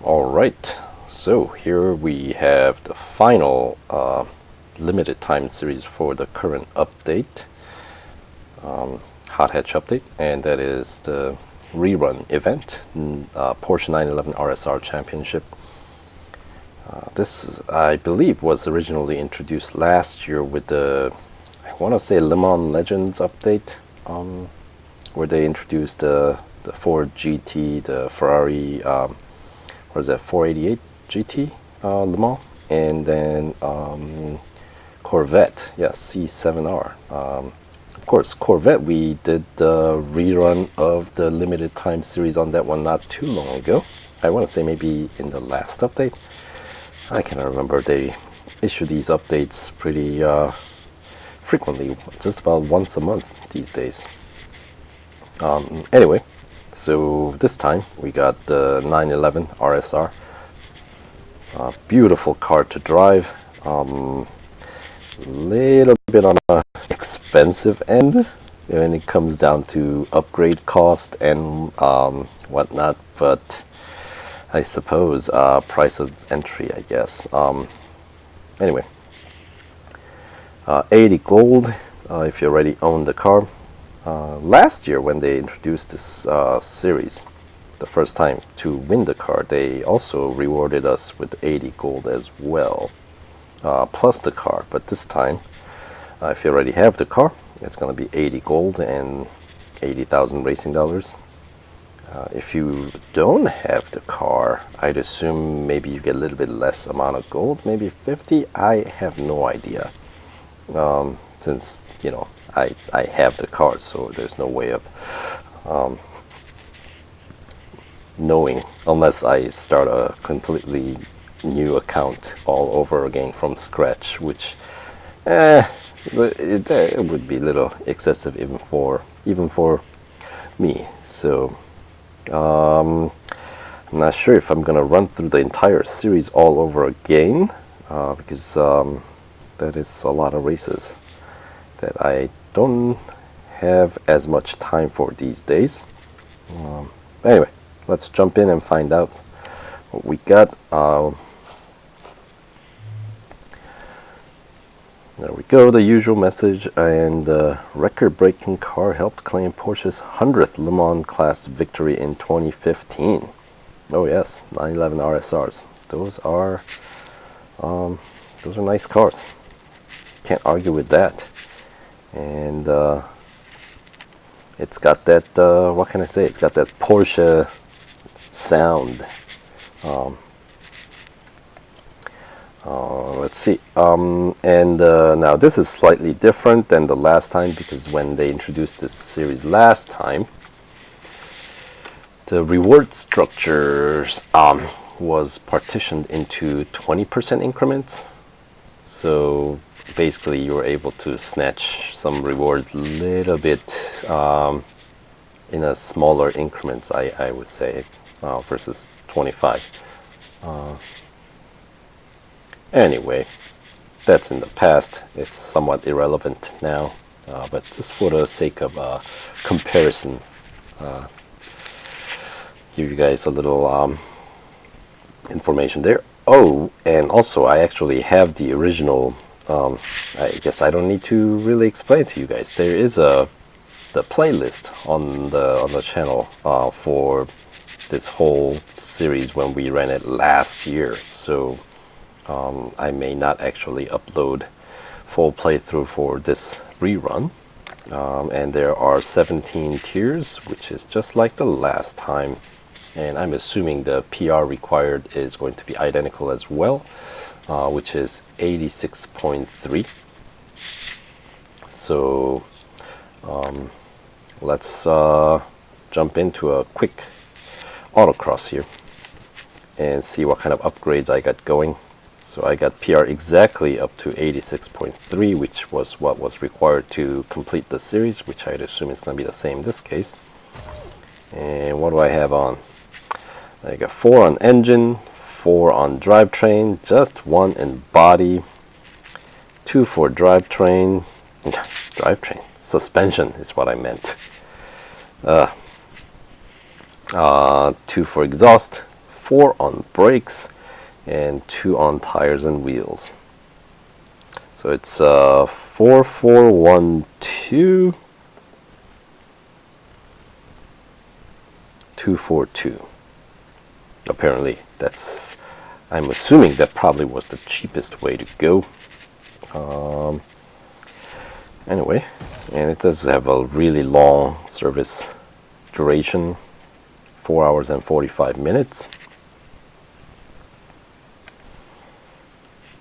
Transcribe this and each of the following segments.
Alright, so here we have the final limited time series for the current update, hot hatch update, and that is the rerun event, Porsche 911 RSR Championship. This, I believe, was originally introduced last year with the, I want to say, Le Mans Legends update, where they introduced the Ford GT, the Ferrari, what is that, 488 GT Le Mans, and then Corvette, yeah, C7R. Of course, Corvette, we did the rerun of the limited time series on that one not too long ago. I want to say maybe in the last update. I cannot remember. They issue these updates pretty frequently, just about once a month these days. Anyway, so this time we got the 911 RSR. Beautiful car to drive. Little bit on a expensive end when it comes down to upgrade cost and whatnot, but I suppose price of entry, I guess. Anyway, 80 gold if you already own the car. Last year when they introduced this series, the first time to win the car, they also rewarded us with 80 gold as well, plus the car. But this time, if you already have the car, it's going to be 80 gold and 80,000 racing dollars. If you don't have the car, I'd assume maybe you get a little bit less amount of gold, maybe 50. I have no idea, since you know I have the car, so there's no way of knowing unless I start a completely new account all over again from scratch, which it would be a little excessive even for me. So I'm not sure if I'm gonna run through the entire series all over again, because that is a lot of races that I don't have as much time for these days. Anyway, let's jump in and find out what we got. There we go, the usual message, and record-breaking car helped claim Porsche's 100th Le Mans class victory in 2015. Oh yes, 911 RSRs. Those are nice cars. Can't argue with that. And it's got that, what can I say? It's got that Porsche sound. Let's see, and now this is slightly different than the last time, because when they introduced this series last time, the reward structures was partitioned into 20% increments. So basically you were able to snatch some rewards a little bit in a smaller increments, I would say, versus 25. Anyway, that's in the past. It's somewhat irrelevant now, but just for the sake of comparison, give you guys a little information there. Oh, and also I actually have the original. I guess I don't need to really explain to you guys. There is the playlist on the channel for this whole series when we ran it last year. So I may not actually upload full playthrough for this rerun, and there are 17 tiers, which is just like the last time, and I'm assuming the PR required is going to be identical as well, which is 86.3. So let's jump into a quick autocross here and see what kind of upgrades I got going. So I got PR exactly up to 86.3, which was what was required to complete the series, which I'd assume is going to be the same in this case. And what do I have on? I got 4 on engine, 4 on drivetrain, just 1 in body, 2 for drivetrain, suspension is what I meant. 2 for exhaust, 4 on brakes, and 2 on tires and wheels. So it's 4412 242. Apparently that's, I'm assuming that probably was the cheapest way to go. Anyway, and it does have a really long service duration, 4 hours and 45 minutes.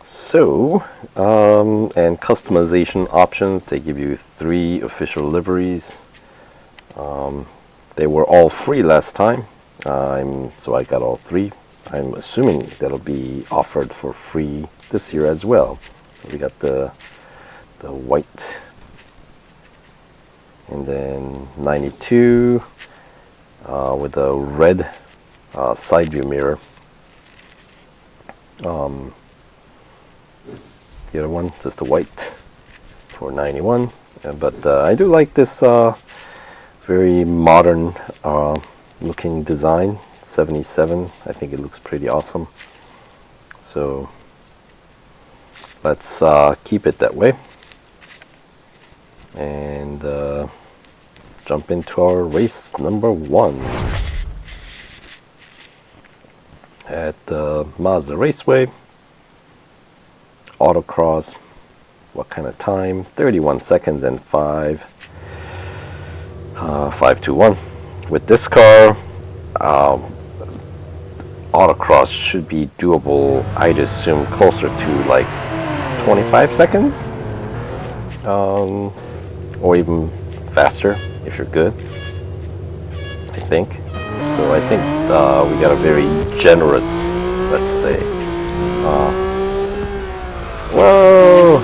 So, and customization options, they give you 3 official liveries. They were all free last time, so I got all 3. I'm assuming that'll be offered for free this year as well. So we got the white, and then 92 with a red side view mirror. The other one, just a white for 91. But I do like this very modern looking design, 77. I think it looks pretty awesome. So let's keep it that way and jump into our race number 1 at Mazda Raceway. Autocross. What kind of time? 31 seconds and 5:21. With this car, Autocross should be doable, I'd assume closer to like 25 seconds, or even faster if you're good, I think. So I think we got a very generous, let's say, whoa!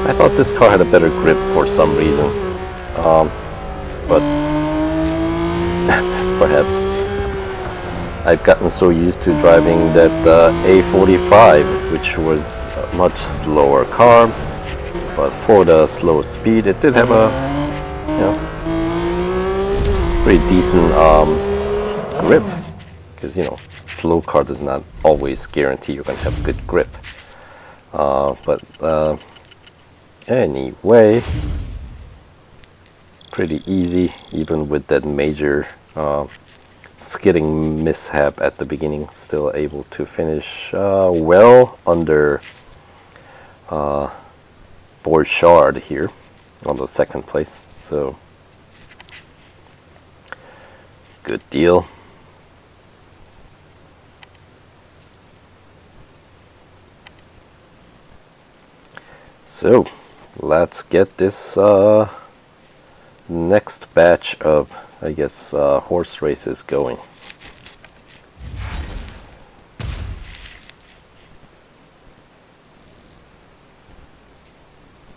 I thought this car had a better grip for some reason, but perhaps I've gotten so used to driving that A45, which was a much slower car, but for the slow speed, it did have a, pretty decent grip, because slow car does not always guarantee you're going to have good grip. But anyway, pretty easy, even with that major skidding mishap at the beginning. Still able to finish well under Porsche here on the 2nd place. So good deal. So let's get this next batch of, I guess, horse races going.